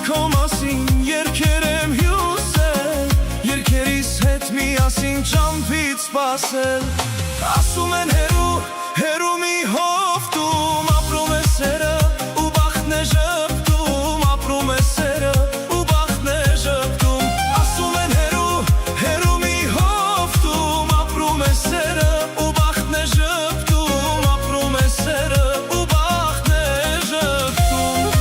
քո մասին երկեր եմ հյուսել, երկերիս հետ միասին ճամփից սպասել։ Ասում են հերու, հերու մի հովտում ապրում է սերը, ու բախտն է ժպտում, ապրում է սերը, ու բախտն է ժպտում։ Ասում են հերու, հերու մի հովտում ապրում է սերը, ու բախտն է ժպտում, ապրում է սերը, ու բախտն է ժպտում։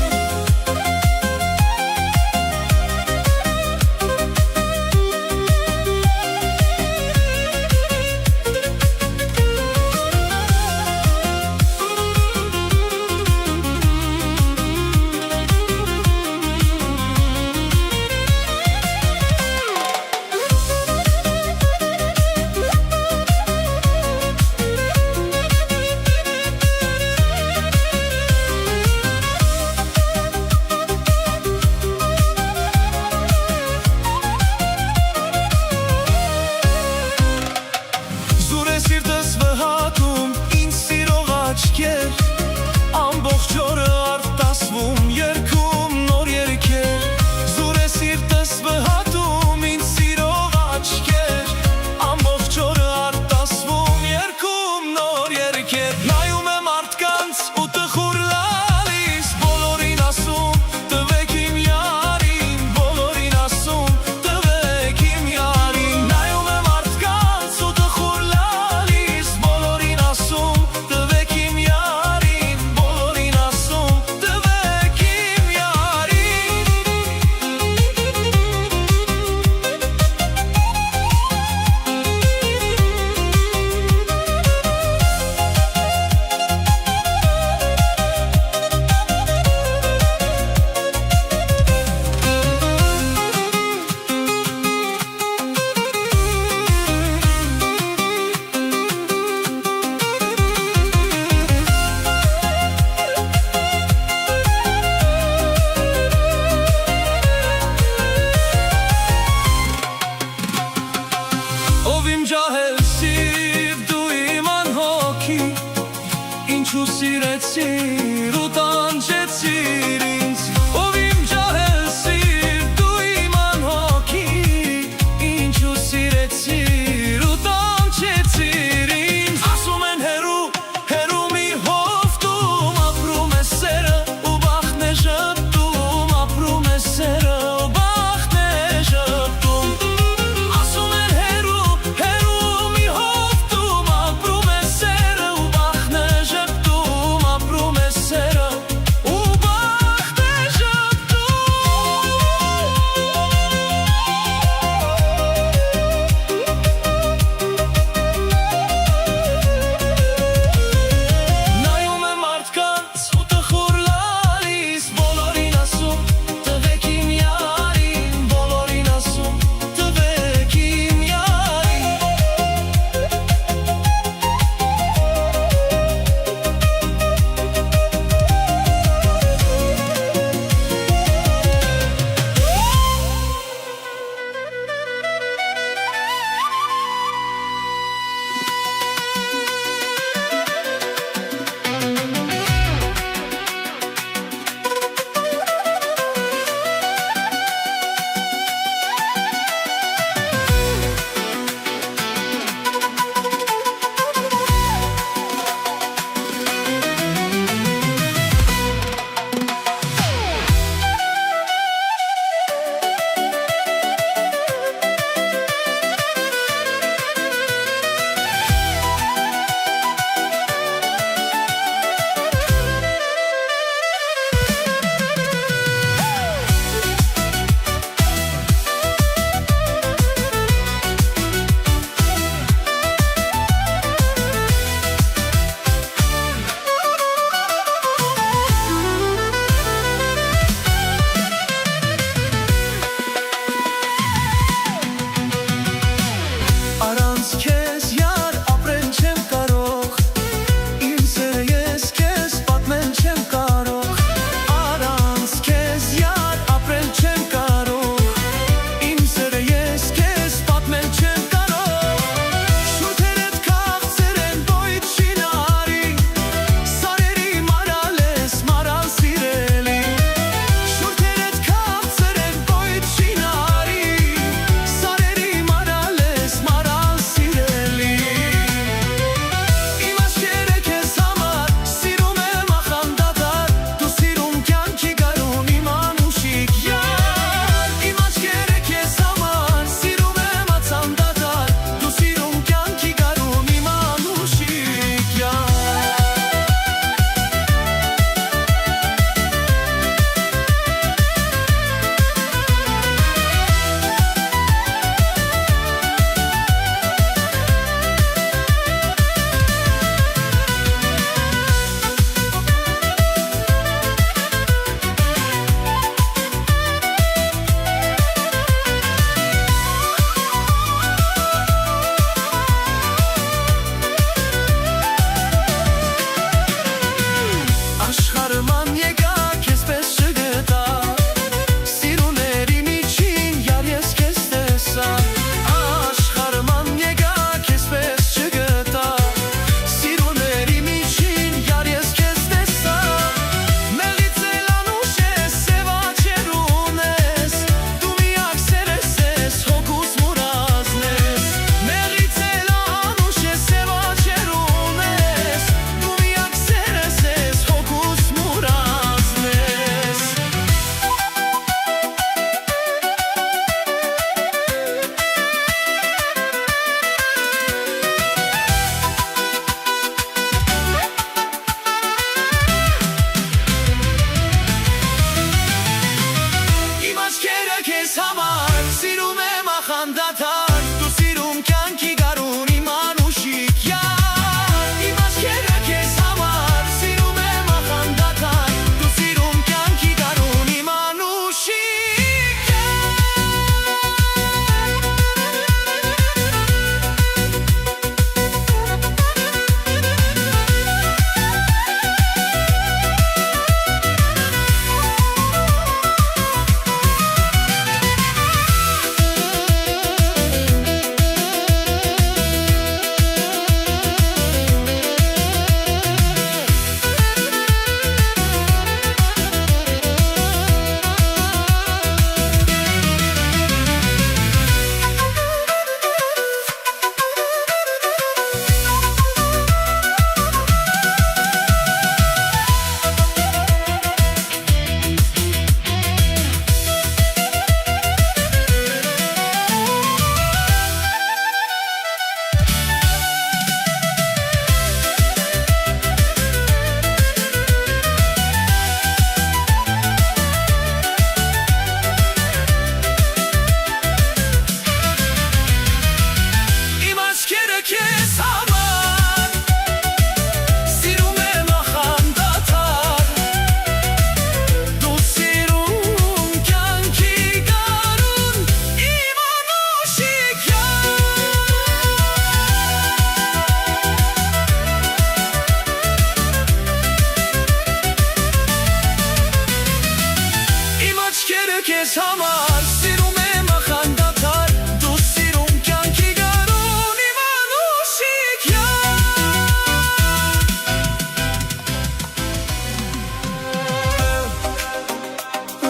Երկերը քեզ համար սիրում եմ ախանդատար, դու սիրում կյանքի գարուն իմ անուշիկ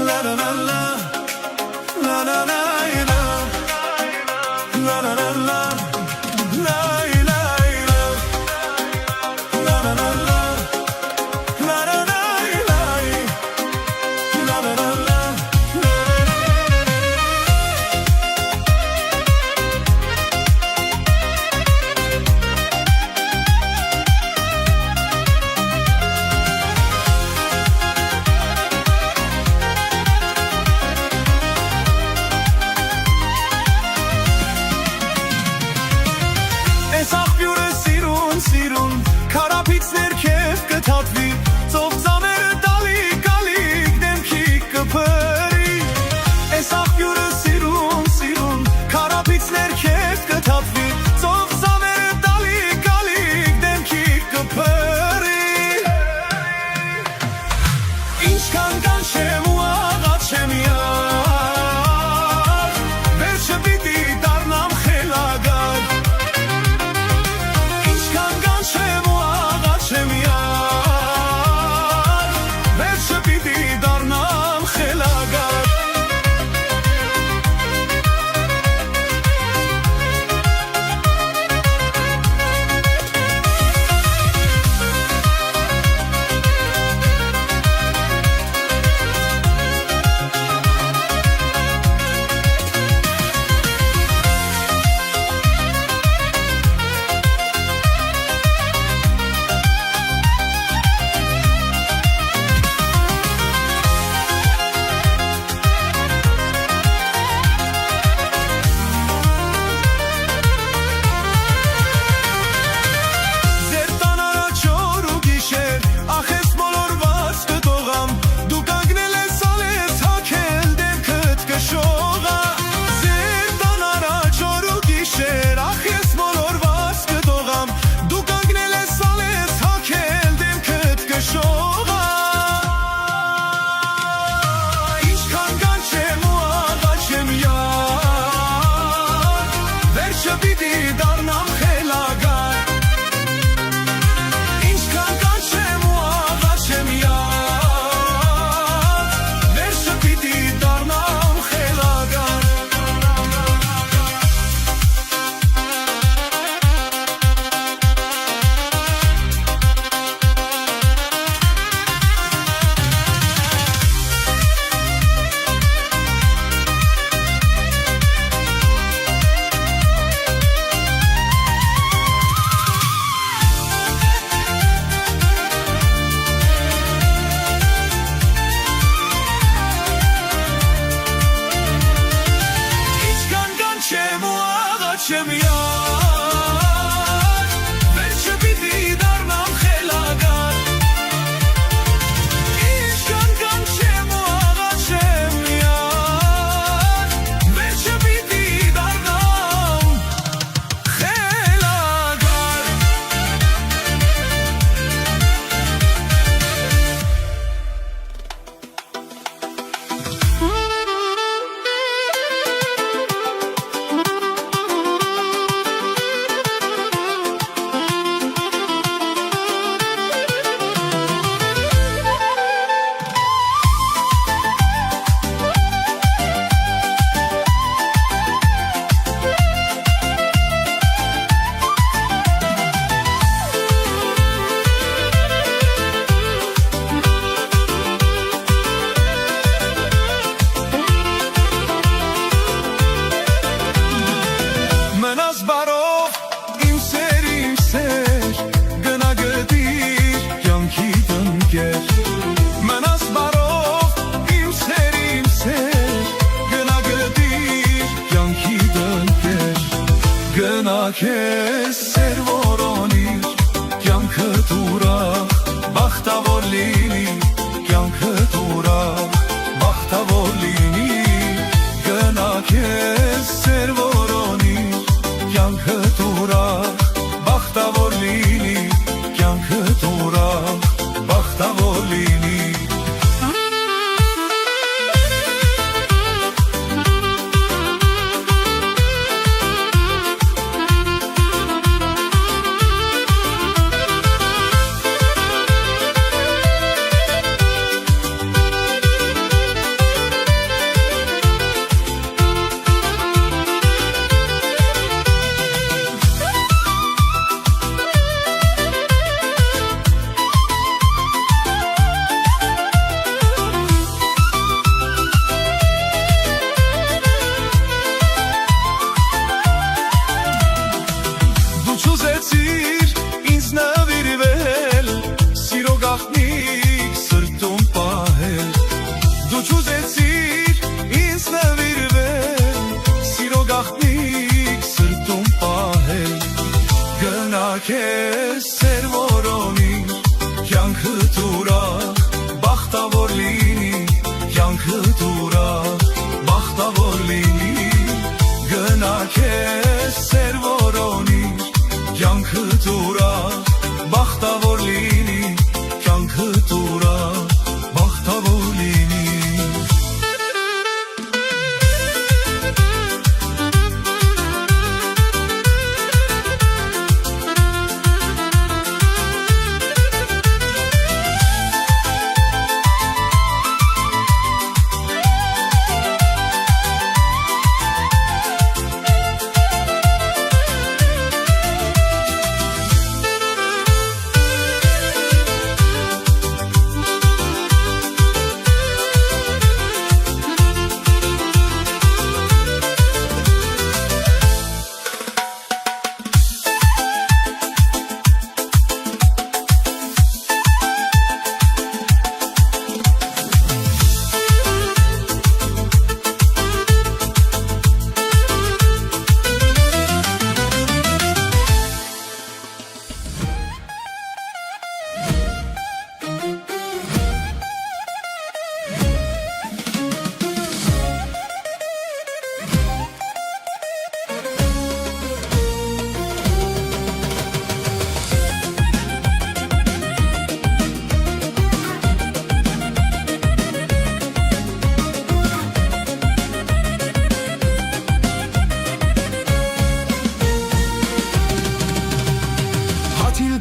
La la la la La la la la La la la la La la La la la la La la la la La la la la Այս աղբյուրը սիրուն, քարափից ներքև կթափվի, ծով ծավերը տալիք, դեմքի կփրի։ Այս աղբյուրը սիրուն, քարափից ներքև կթափվի, ծով ծավերը տալիք, դեմքի կփրի։ Ինչքան կանչեմ ու աղաչեմ յար, վերջը պիտի դառնամ խելագար։ Վերջը պիտի դառնամ խելագար Չեմ յար, վերջը պիտի դառնամ խելագար Ինչքան կանչեմ ու աղաչեմ յար, վերջը պիտի դառնամ խելագար Քեզ սեր որոնիր, կյանքդ ուրախ, բախտավոր լինի, կյանքդ ուրախ, բախտավոր լինի, գնա քեզ սեր որոնիր, կյանքդ ուրախ, բախտավոր լինի, կյանքդ ուրախ, բախտավոր լինի քեզ սեր որոնի կյանքդ ուրախ բախտավոր լինի կյանքդ ուրախ բախտավոր լինի գնա քեզ սեր որոնի կյանքդ ուրախ բախտավոր լինի կյանքդ ուրախ բախտավոր լինի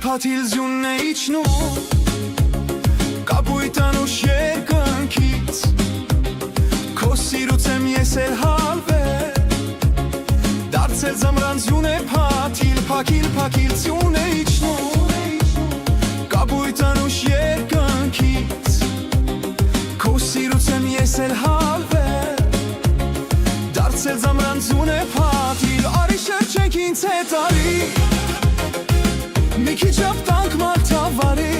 Փաթիլ ձյունն է իջնում կապույտ անուշ երկնքից քո սիրուց եմ ես էլ հալվել դարձել ձմռան ձյուն է փաթիլ փակիլ ձյուն է իջնում կապույտ անուշ երկնքից քո սիրուց եմ ես էլ հալվել դարձել ձմռան ձյուն է փաթիլ արի շրջենք ինձ հետ արի մի քիչ ապտանք մարդավարի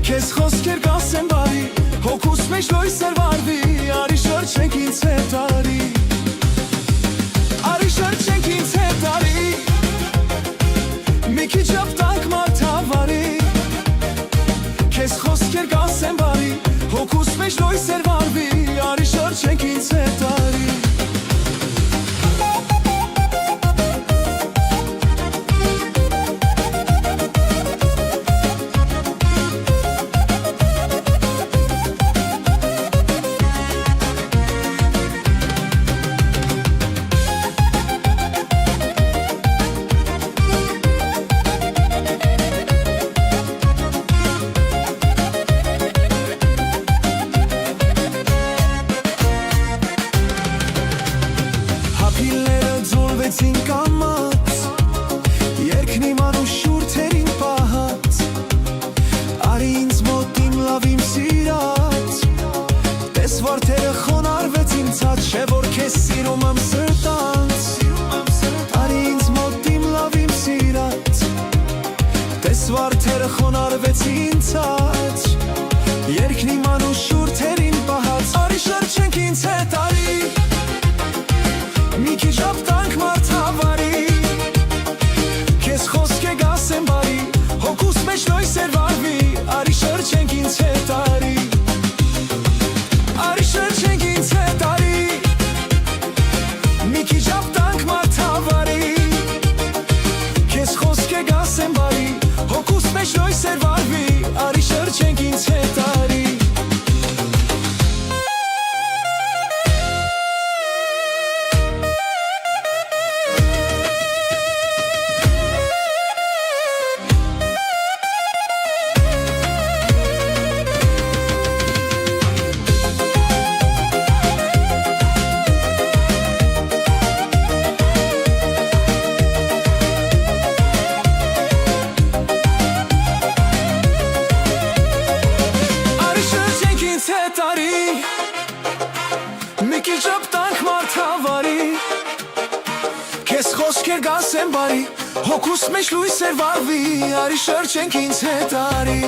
քեզ խոսքեր կասեմ բարի հոգուս մեջ լույսեր վարվի արի շրջենք ինձ հետ արի արի շրջենք ինձ հետ արի մի քիչ ապտանք մարդավարի քեզ խոսքեր կասեմ բարի հոգուս մեջ լույսեր վարվի արի շրջենք ինձ հետ արի Կամած երկն իմ անուշ շուրթերին պահած արի ինձ մոտ իմ լավ իմ սիրած տես վարդերը խոնարհվեց իմ ցած չէ որ քեզ սիրում եմ սրտանց արի ինձ մոտ իմ լավ իմ սիրած տես վարդերը խոնարհվեց իմ ցած երկն իմ անուշ շուրթերին պահած արի շրջենք ինձ հետ արի մի քիչ ապտանք մարդավարի քեզ խոսք է գասեմ բարի հոգուս մեջ լույսեր վարվի արի շրջենք ինձ հետ արի արի շրջենք ինձ հետ արի մի քիչ ապտանք մարդավարի քեզ խոսք է գասեմ բարի հոգուս մեջ լույսեր վարվի արի շրջենք ինձ հետ արի մի քիչ ապտանք մարդավարի քեզ խոսքեր գասեմ բարի հոգուս մեջ լույսեր վարվի արի շրջենք ինձ հետ արի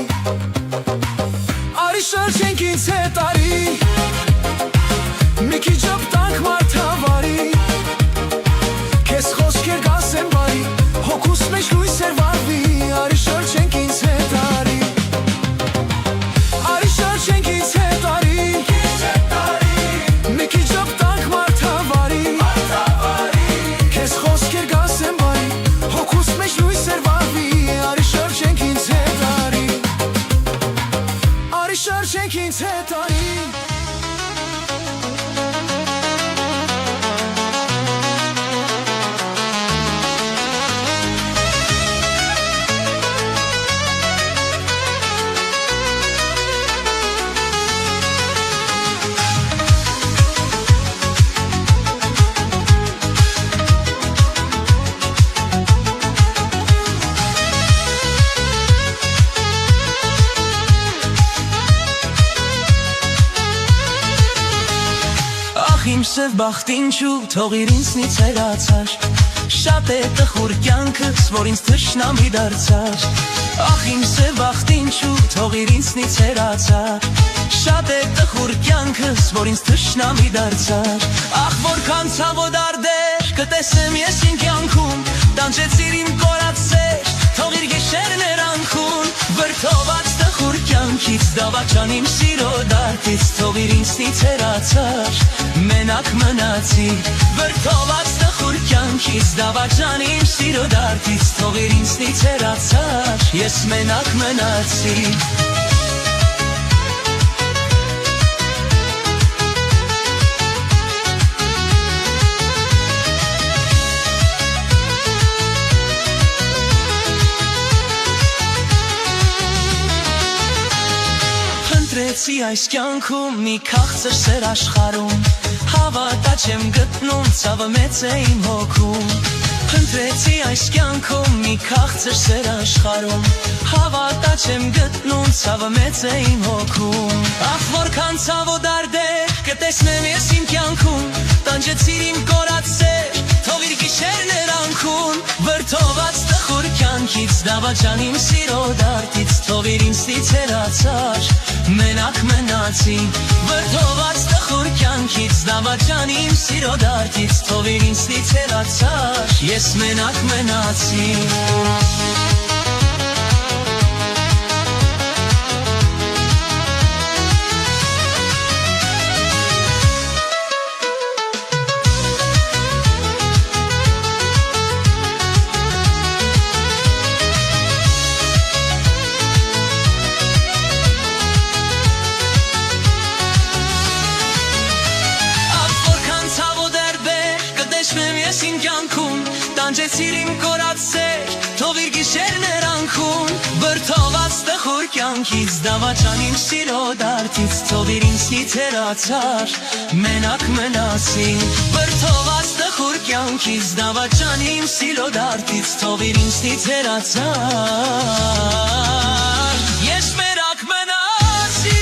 արի շրջենք ինձ հետ արի մի քիչ ապտանք մարդավարի քեզ խոսքեր գասեմ բարի հոգուս մեջ լույս Ախ իմ սև բախտ ինչու թողիր ինձնից հեռացար Շատ է տխուր կյանքս, որ ինձ թշնամի դարձար Ախ իմ սև բախտ ինչու թողիր ինձնից հեռացար Շատ է տխուր կյանքս, որ ինձ թշնամի դարձար Ախ որքան ցավոտ դեր կտեսեմ ես իմ կյանքում Տանջեցիր իմ կորած սեր, թողիր գիշերներ անքուն Վրդոված տխուր կյանքից, դավաճան իմ սիրո դարտից Թողիր ինձնից հեռացար, մենակ մնացի Վրդոված տխուր կյանքից, դավաճան իմ սիրո դարտից Թողիր ինձնից հեռացար, ես մենակ մնացի Ընտրեցի այս կյանքում մի քաղցր սեր աշխարհում Հավատա չեմ գտնում, ցավը մեծ է իմ հոգում Ընտրեցի այս կյանքում մի քաղցր սեր աշխարհում Հավատա չեմ գտնում, ցավը մեծ է իմ հոգում Ախ որքան ցավոտ դեր կտեսնեմ ես իմ կյանքում Տանջեցիր իմ կորած սեր, թողիր գիշերներ անքուն Վրդոված տխուր կյանքից, դավաճան իմ սիրո դարտից Թողիր ինձնից հեռացար, մենակ մնացի Վրդոված տխուր կյանքից, դավաճան իմ սիրո դարտից Թողիր ինձնից հեռացար, ես մենակ մնացի Իմ կյանքում տանջեցիր իմ կորած սեր թողիր գիշերներ անքուն վրդոված տխուր կյանքից դավաճան իմ սիրո դարտից թողիր ինձնից հեռացար մենակ մնացի վրդոված տխուր կյանքից դավաճան իմ սիրո դարտից թողիր ինձնից հեռացար ես մենակ մնացի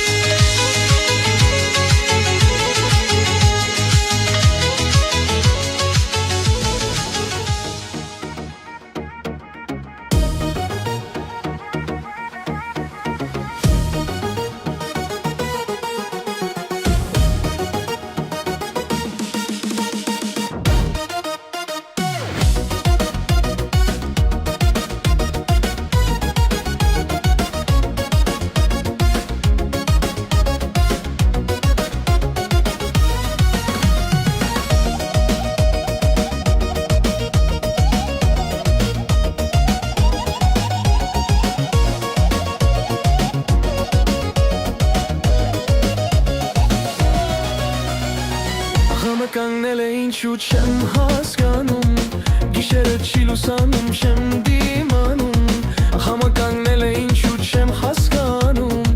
Կանգնել է ինչու չեմ հասկանում Գիշերը չի լուսանում չեմ դիմանում Համը կանգնել է ինչու չեմ հասկանում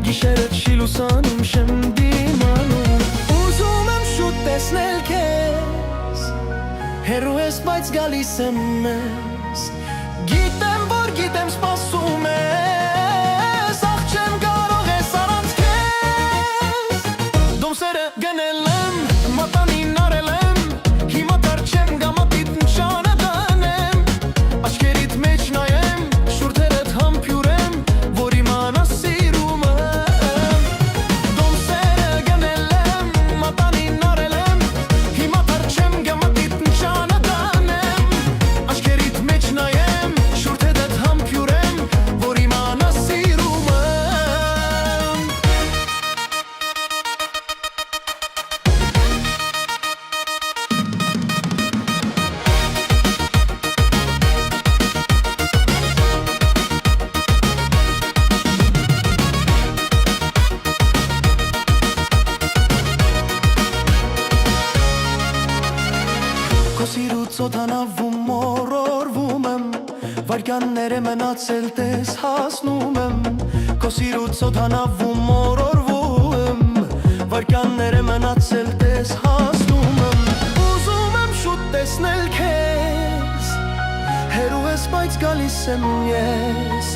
Գիշերը չի լուսանում չեմ դիմանում Ուզում եմ շուտ տեսնել քեզ Հեռու ես բայց գալիս եմ մեզ Գիտեմ որ գիտեմ սպասում ես Ախ չեմ կարող ես առանց քեզ Դոմսերը գնել եմ Մատանին արել եմ, հիմա դար չեմ գամատիտ նշանադանեմ Աչքերիդ մեջ նայեմ, շուրթերդ համբյուրեմ, որ իմանաս սիրում եմ Դոմսերը գնել եմ, մատանին արել եմ, հիմա դար չեմ գամատիտ նշանադանեմ Աչքերիդ մեջ նայեմ, շուրթերդ համբյուրեմ, որ իմանաս սիրում եմ Քո սիրուց օդանավում մորորվում եմ Վայրկյանները մնացել տես հասնում եմ Քո սիրուց օդանավում մորորվում եմ Վայրկյանները մնացել տես հասնում եմ Ուզում եմ շուտ տեսնել քեզ Հեռու ես բայց գալիս եմ ես